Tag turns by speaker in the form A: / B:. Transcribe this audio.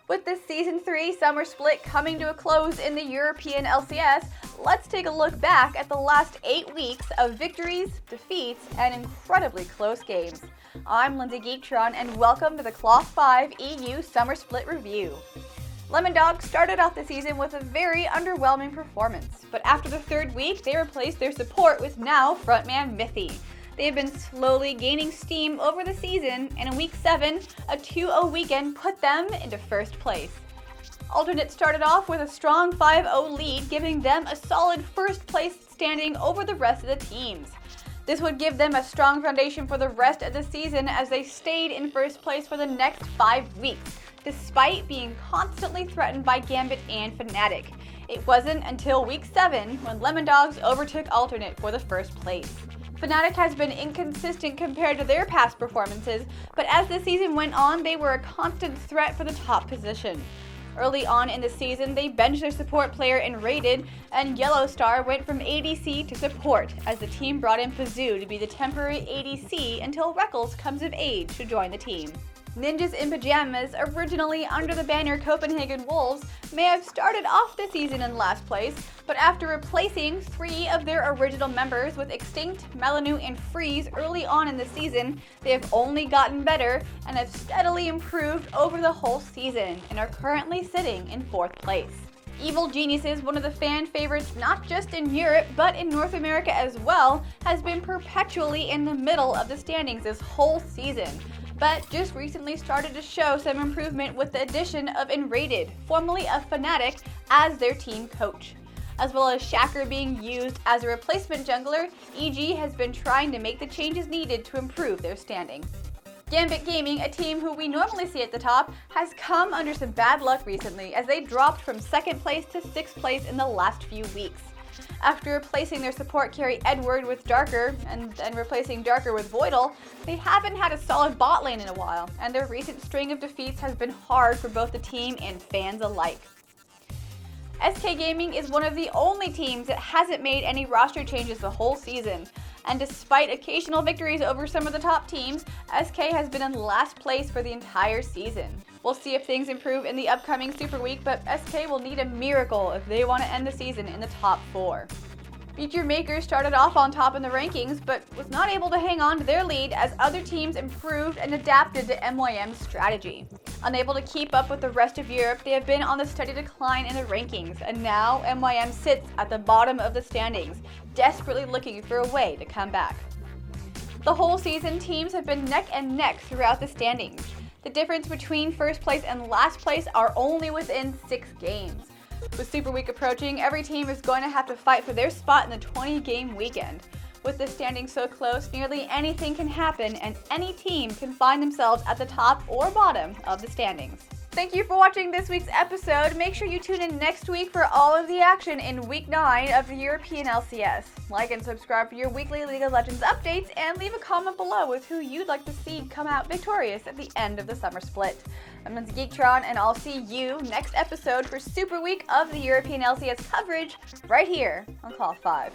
A: With the Season 3 summer split coming to a close in the European LCS, let's take a look back at the last 8 weeks of victories, defeats, and incredibly close games. I'm Lindsay Geetron, and welcome to the Cloth 5 EU Summer Split Review. Lemondogs started off the season with a very underwhelming performance, but after the third week, they replaced their support with now frontman Mithy. They have been slowly gaining steam over the season, and in Week 7, a 2-0 weekend put them into first place. Alternate started off with a strong 5-0 lead, giving them a solid first place standing over the rest of the teams. This would give them a strong foundation for the rest of the season as they stayed in first place for the next 5 weeks, despite being constantly threatened by Gambit and Fnatic. It wasn't until Week 7 when Lemondogs overtook Alternate for the first place. Fnatic has been inconsistent compared to their past performances, but as the season went on, they were a constant threat for the top position. Early on in the season, they benched their support player Enrated, and Yellowstar went from ADC to support as the team brought in Pazoo to be the temporary ADC until Rekkles comes of age to join the team. Ninjas in Pajamas, originally under the banner Copenhagen Wolves, may have started off the season in last place, but after replacing 3 of their original members with Extinct, Melanu, and Freeze early on in the season, they have only gotten better and have steadily improved over the whole season and are currently sitting in 4th place. Evil Geniuses, one of the fan favorites not just in Europe but in North America as well, has been perpetually in the middle of the standings this whole season, but just recently started to show some improvement with the addition of Enrated, formerly of Fnatic, as their team coach. As well as Shaker being used as a replacement jungler, EG has been trying to make the changes needed to improve their standing. Gambit Gaming, a team who we normally see at the top, has come under some bad luck recently as they dropped from 2nd place to 6th place in the last few weeks. After replacing their support carry Edward with Darker and then replacing Darker with Voidal, they haven't had a solid bot lane in a while, and their recent string of defeats has been hard for both the team and fans alike. SK Gaming is one of the only teams that hasn't made any roster changes the whole season, and despite occasional victories over some of the top teams, SK has been in last place for the entire season. We'll see if things improve in the upcoming Super Week, but SK will need a miracle if they want to end the season in the top 4. Feature Maker started off on top in the rankings, but was not able to hang on to their lead as other teams improved and adapted to MYM's strategy. Unable to keep up with the rest of Europe, they have been on the steady decline in the rankings, and now MYM sits at the bottom of the standings, desperately looking for a way to come back. The whole season, teams have been neck and neck throughout the standings. The difference between first place and last place are only within 6 games. With Super Week approaching, every team is going to have to fight for their spot in the 20-game weekend. With the standings so close, nearly anything can happen and any team can find themselves at the top or bottom of the standings. Thank you for watching this week's episode. Make sure you tune in next week for all of the action in Week 9 of the European LCS. Like and subscribe for your weekly League of Legends updates, and leave a comment below with who you'd like to see come out victorious at the end of the summer split. I'm Lindsay Geetron, and I'll see you next episode for Super Week of the European LCS coverage right here on Cloth 5.